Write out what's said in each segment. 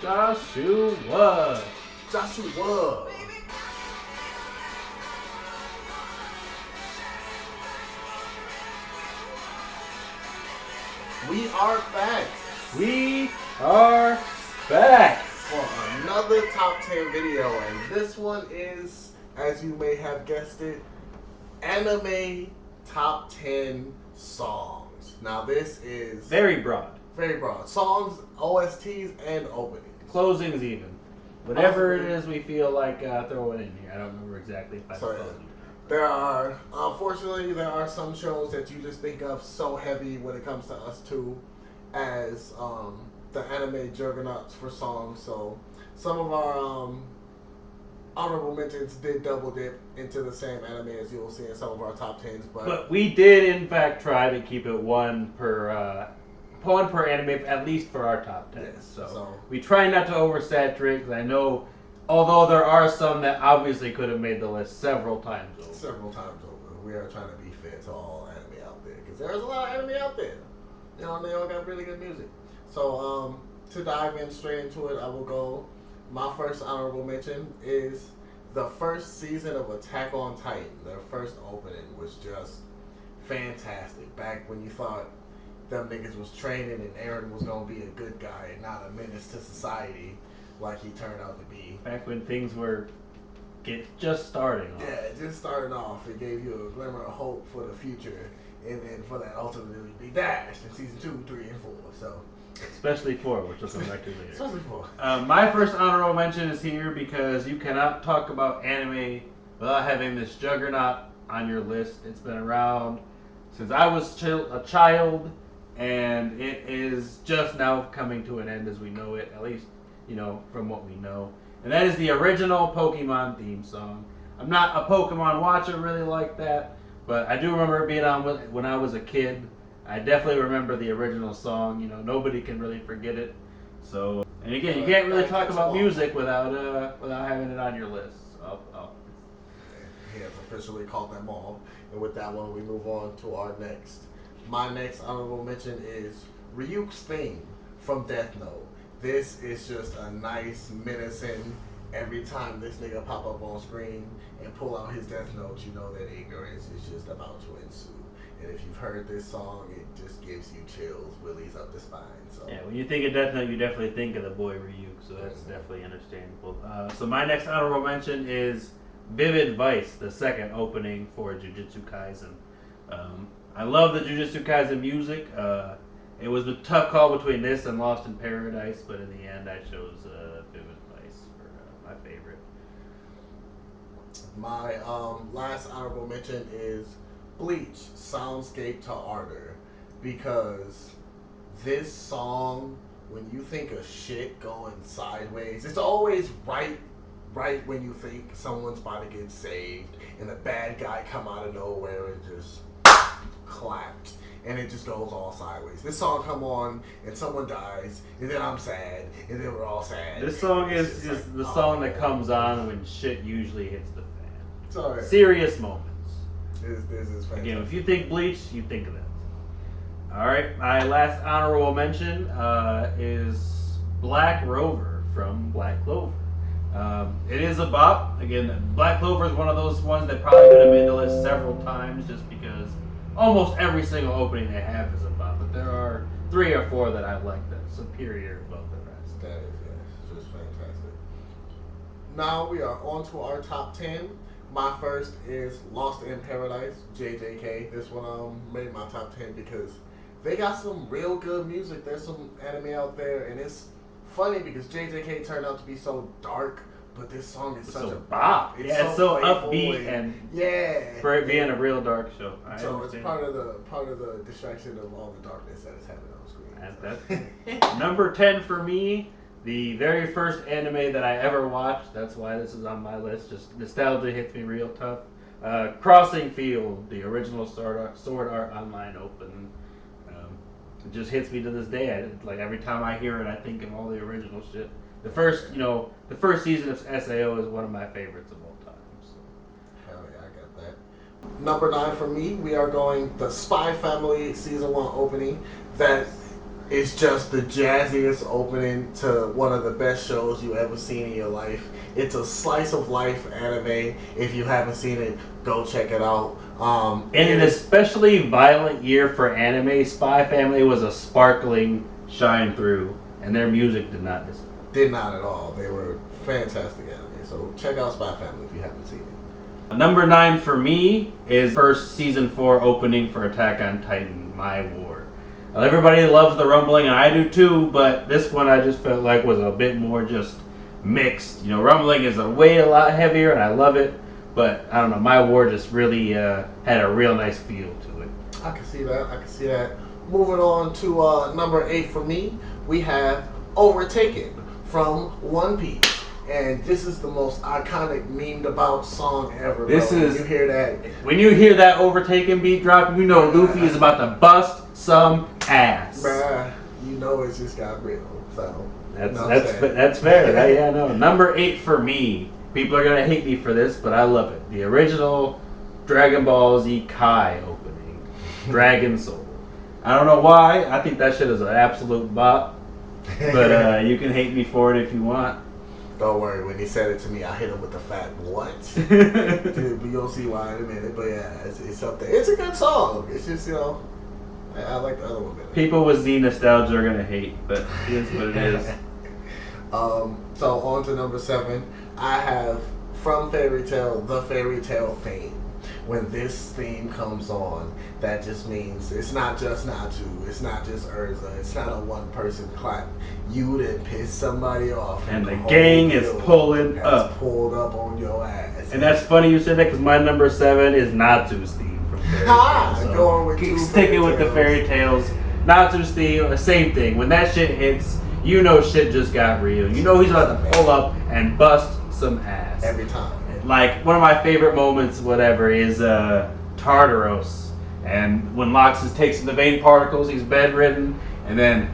Joshua. Joshua. We are back We are back. for another top 10 video, and this one is, as you may have guessed it, anime top 10 songs. Now, this is Very broad. very broad songs, OSTs, and openings. Closings even. Whatever it is we feel like throwing in here. I don't remember exactly if I So, told yeah. you. There are, unfortunately, there are some shows that you just think of so heavy when it comes to us too, as the anime juggernauts for songs. So some of our honorable mentions did double dip into the same anime as you will see in some of our top tens, but But we did, in fact, try to keep it one per anime, at least for our top 10. yes. So So we try not to oversaturate because I know, although there are some that obviously could have made the list several times over. several times over, we are trying to be fair to all anime out there because there's a lot of anime out there. You know, and they all got really good music. So to dive in straight into it, I will go. My first honorable mention is the first season of Attack on Titan. Their first opening was just fantastic. Back when you thought them niggas was training and Aaron was gonna be a good guy and not a menace to society, like he turned out to be. Back when things were just starting off. Yeah, it just started off. It gave you a glimmer of hope for the future, and then for that ultimately be dashed in season 2, 3, and 4. So, Especially 4, which we'll come back to later. especially 4. My first honorable mention is here because you cannot talk about anime without having this juggernaut on your list. It's been around since I was a child, and it is just now coming to an end as we know it, at least, from what we know. And that is the original Pokemon theme song. I'm not a Pokemon watcher really like that, but I do remember it being on when I was a kid. I definitely remember the original song. Nobody can really forget it. So, and again, you can't really talk about music without having it on your list. So He has officially called them all. And with that one, we move on to our next. My next honorable mention is Ryuk's theme from Death Note. This is just a nice, menacing. Every time this nigga pop up on screen and pull out his Death Note, you know that ignorance is just about to ensue. And if you've heard this song, it just gives you chills, willies up the spine. So yeah, when you think of Death Note, you definitely think of the boy Ryuk. So that's definitely understandable. So my next honorable mention is Vivid Vice, the second opening for Jujutsu Kaisen. I love the Jujutsu Kaisen music. It was a tough call between this and Lost in Paradise, but in the end, I chose Vivid Vice for my favorite. my last honorable mention is Bleach, Soundscape to Ardor, because this song, when you think of shit going sideways, it's always right when you think someone's about to get saved, and a bad guy come out of nowhere and just clapped, and it just goes all sideways. This song come on and someone dies, and then I'm sad, and then we're all sad. This song is like, the song that comes on when shit usually hits the fan. Sorry. Serious moments. This is fantastic. Again, if you think Bleach, you think of that. All right, my last honorable mention is Black Rover from Black Clover. It is a bop. Again, Black Clover is one of those ones that probably could have made the list several times just because almost every single opening they have is a bop. But there are 3 or 4 that I like that superior above the rest. That is, yes, just fantastic. Now we are on to our top 10. My first is Lost in Paradise, JJK. This one made my top 10 because they got some real good music. There's some anime out there, and it's funny because JJK turned out to be so dark, but this song is such So a bop. It's so upbeat and and yeah, for it being a real dark show. so it's part of the distraction of all the darkness that is happening on screen. That's number 10 for me. The very first anime that I ever watched. That's why this is on my list. Just nostalgia hits me real tough. Crossing Field, the original Sword Art Online Open. It just hits me to this day. Like every time I hear it, I think of all the original shit. The first season of SAO is one of my favorites of all time. So. Hell yeah, I got that. Number 9 for me, we are going the Spy Family season 1 opening. That It's just the jazziest opening to one of the best shows you ever seen in your life. It's a slice of life anime. If you haven't seen it, go check it out. In an especially violent year for anime, Spy Family was a sparkling shine through, and their music did not disappoint. Did not at all. They were fantastic anime. So check out Spy Family if you haven't seen it. Number 9 for me is first season 4 opening for Attack on Titan, My War. Everybody loves the rumbling, and I do too, but this one I just felt like was a bit more just mixed. You know, rumbling is a lot heavier, and I love it, but I don't know, My War just really had a real nice feel to it. I can see that. Moving on to number 8 for me, we have Overtaken from One Piece. And this is the most iconic memed about song ever. This is, when you hear that. When you hear that Overtaken beat drop, you know Luffy is about to bust some ass. Bruh, you know it just got real. So that's fair. Yeah, no. Number 8 for me. People are gonna hate me for this, but I love it. The original Dragon Ball Z Kai opening, Dragon Soul. I don't know why. I think that shit is an absolute bop. But you can hate me for it if you want. Don't worry, when he said it to me, I hit him with the fat what? Dude, but you'll see why in a minute. But yeah, it's up there. It's a good song. It's just, you know, I like the other one better. People with Z nostalgia are gonna hate, but it is what it is. So on to number 7. I have from Fairy Tail, the Fairy Tail theme. When this theme comes on, that just means it's not just Natsu, it's not just Urza, it's not a one-person clap. You done pissed somebody off, and the gang is pulling up. Pulled up on your ass. And that's funny you said that because my number 7 is Natsu's theme from Fairy Tail. So going with keep sticking with the Fairy Tales. Natsu's theme, the same thing. When that shit hits, you know shit just got real. You know he's about to pull up and bust some ass every time. Like, one of my favorite moments, whatever, is Tartaros. And when Loxus takes the vein particles, he's bedridden. And then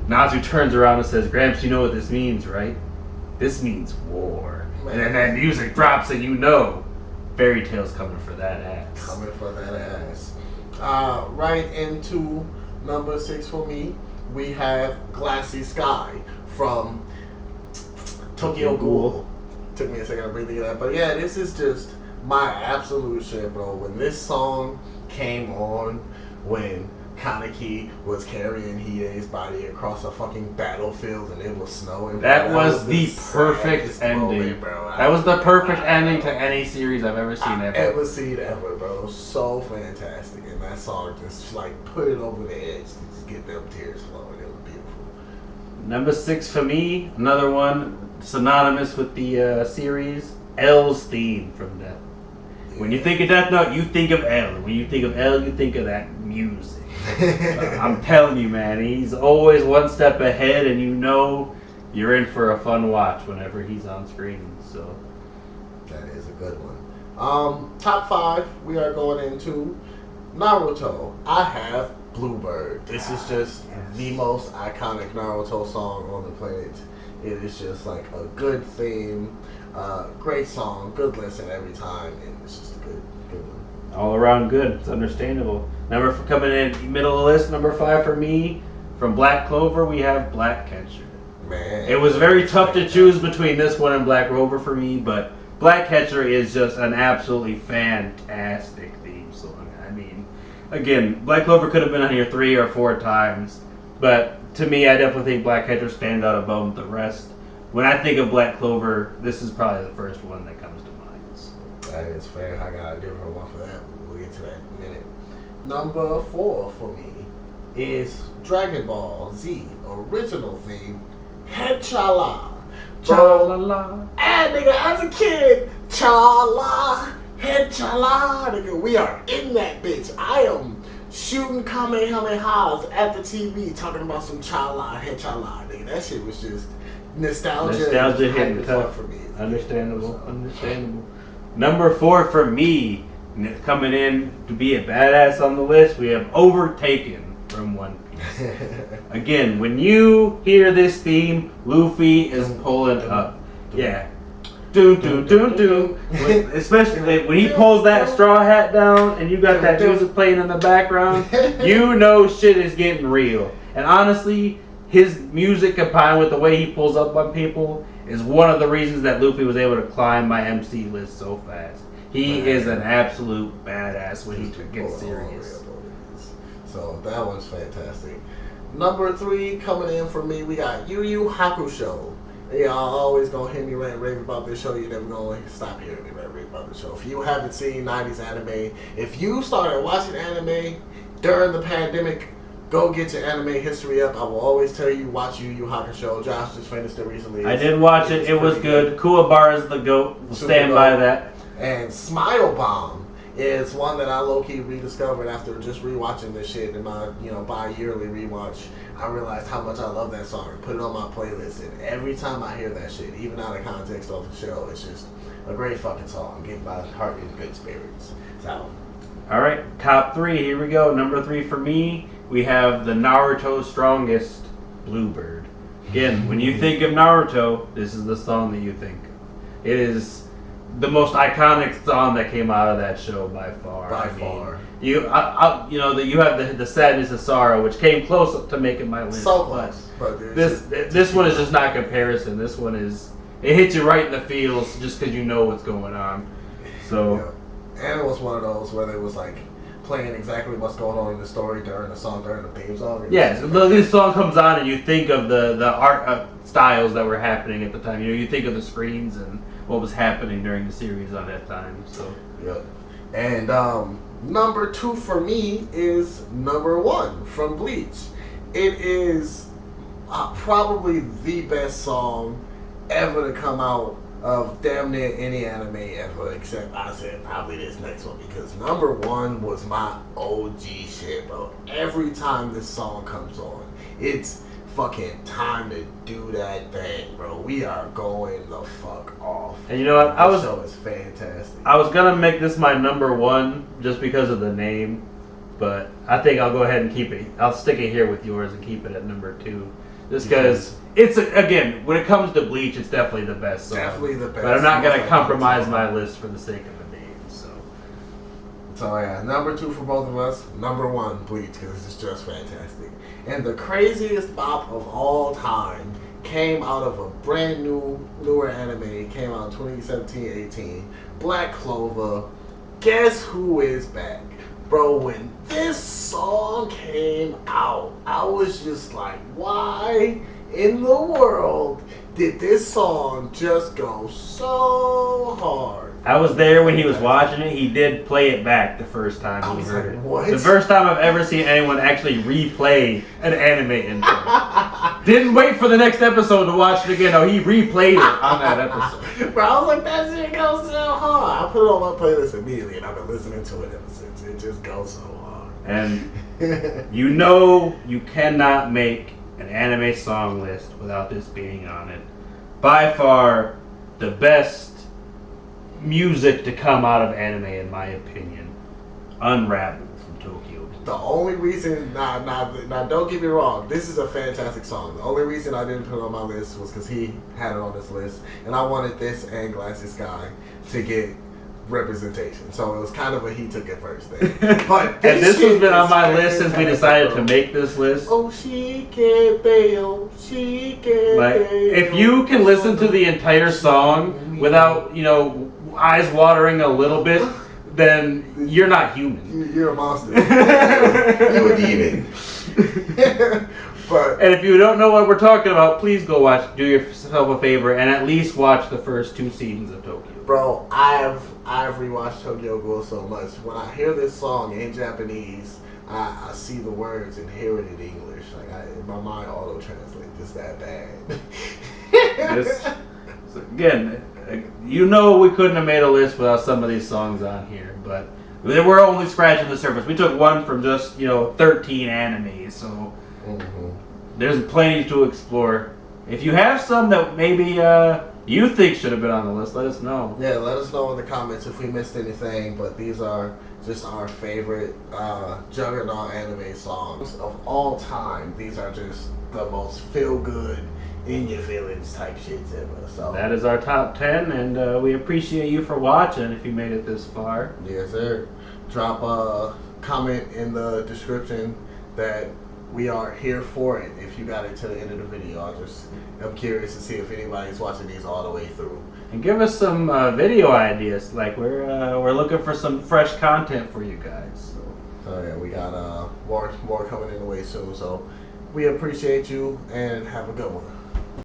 Natsu turns around and says, Gramps, you know what this means, right? This means war. Man. And then that music drops and you know Fairy Tail's coming for that ass. Coming for that ass. Right into number 6 for me, we have Glassy Sky from Tokyo Ghoul. Took me a second to breathe into that, but yeah, this is just my absolute shit, bro. When this song came on, when Kaneki was carrying Hide's body across a fucking battlefield and it was snowing, that was the perfect ending, moment, bro. That was the perfect ending to any series I've ever seen ever, bro. So fantastic, and that song just like put it over the edge to just get them tears flowing. It was beautiful. Number 6 for me, another one synonymous with the series, L's theme from Death. Yeah. When you think of Death Note, you think of L. When you think of L, you think of that music. I'm telling you, man, he's always one step ahead, and you know you're in for a fun watch whenever he's on screen. So that is a good one. Top 5, we are going into Naruto. I have Bluebird. This is just the most iconic Naruto song on the planet. It is just like a good theme, great song, good listen every time, and it's just a good one. All around good. It's understandable. Number for coming in middle of the list, number 5 for me, from Black Clover, we have Black Catcher. Man, it was very tough to choose between this one and Black Clover for me, but Black Catcher is just an absolutely fantastic theme song. I mean, again, Black Clover could have been on here 3 or 4 times, but to me, I definitely think Black Catcher stands out above the rest. When I think of Black Clover, this is probably the first one that comes to mind. So. That is fair. I got a different one for that. We'll get to that in a minute. Number 4 for me is Dragon Ball Z original theme, Head-Chala. Cha-la-la. Nigga, as a kid, Chala, Head-Chala. Nigga, we are in that bitch. I am shooting Kamehamehas at the TV talking about some Chala, Head-Chala. Nigga, that shit was just nostalgia hitting tough for me. Understandable. Number 4 for me, coming in to be a badass on the list, we have Overtaken from One Piece. Again, when you hear this theme, Luffy is pulling up. Yeah. do do do do. Especially when he pulls that straw hat down and you got that music playing in the background, you know shit is getting real. And honestly, his music combined with the way he pulls up on people is one of the reasons that Luffy was able to climb my MC list so fast. He is an absolute badass when he gets serious. So that one's fantastic. Number 3 coming in for me, we got Yu Yu Hakusho. Y'all always gonna hear me rant and rave about this show. You're never gonna stop hearing me rant and rave about this show. If you haven't seen 90s anime, if you started watching anime during the pandemic, go get your anime history up. I will always tell you, watch Yu Yu Hakusho. Josh just finished it recently. I did watch it. It was good. Kuwabara's the GOAT. We'll stand by that. And Smile Bomb is one that I low-key rediscovered after just rewatching this shit in my, bi-yearly rewatch. I realized how much I love that song and put it on my playlist. And every time I hear that shit, even out of context of the show, it's just a great fucking song. Get my heart in good spirits. So, all right, top 3. Here we go. Number 3 for me, we have the Naruto Strongest, Bluebird. Again, when you think of Naruto, this is the song that you think of. It is the most iconic song that came out of that show by far. By far. You have the Sadness of Sorrow, which came close to making my list. So close. But this one is just not comparison. This one is, it hits you right in the feels just because you know what's going on. So. Yeah. And it was one of those where they was like playing exactly what's going on in the story during the song, during the theme song. Yeah, so this song comes on and you think of the art styles that were happening at the time. You think of the screens and what was happening during the series on that time. So. Yep. And number 2 for me is number 1 from Bleach. It is probably the best song ever to come out of damn near any anime ever, except I said probably this next one, because number 1 was my OG shit, bro. Every time this song comes on, it's fucking time to do that thing, bro. We are going the fuck off. And you know what? This show is fantastic. I was gonna make this my number 1 just because of the name, but I think I'll go ahead and keep it. I'll stick it here with yours and keep it at number 2, just because it's again, when it comes to Bleach, it's definitely the best song. Definitely the best. But I'm not gonna compromise my list for the sake of the name. So yeah, number 2 for both of us. Number 1, Bleach, because it's just fantastic. And the craziest bop of all time came out of a brand newer anime. It came out in 2017-18. Black Clover. Guess who is back? Bro, when this song came out, I was just like, why in the world did this song just go so hard? I was there when he was watching it. He did play it back the first time he heard it. What? The first time I've ever seen anyone actually replay an anime intro. Didn't wait for the next episode to watch it again. No, he replayed it on that episode. Bro, I was like, that shit goes so hard. I put it on my playlist immediately, and I've been listening to it ever since. It just goes so hard. And you know you cannot make an anime song list without this being on it. By far, the best music to come out of anime, in my opinion. Unwrapped from Tokyo. The only reason, now don't get me wrong, this is a fantastic song. The only reason I didn't put it on my list was because he had it on his list, and I wanted this and Glassy Sky to get representation. So it was kind of a he took it first thing. But this has been on my list since we decided to make this list. Oh, she can't bail, she can't like, if you can listen to the entire song without, eyes watering a little bit, then you're not human. You're a monster. You're a demon. But, and if you don't know what we're talking about, please go do yourself a favor and at least watch the first 2 seasons of Tokyo. Bro, I've rewatched Tokyo Ghoul so much. When I hear this song in Japanese, I see the words and hear it in English. Like my mind auto translates. It's that bad. Again, we couldn't have made a list without some of these songs on here, but we're only scratching the surface. We took one from just 13 animes, so there's plenty to explore. If you have some that maybe you think should have been on the list. Let us know. Yeah, let us know in the comments if we missed anything. But these are just our favorite Juggernaut anime songs of all time. These are just the most feel good, in your feelings type shits ever. So That is our top 10, and we appreciate you for watching if you made it this far. yes, sir. Drop a comment in the description that we are here for it. If you got it to the end of the video, I'm curious to see if anybody's watching these all the way through. And give us some video ideas. Like we're looking for some fresh content for you guys. So yeah, we got more coming in the way soon. So we appreciate you and have a good one.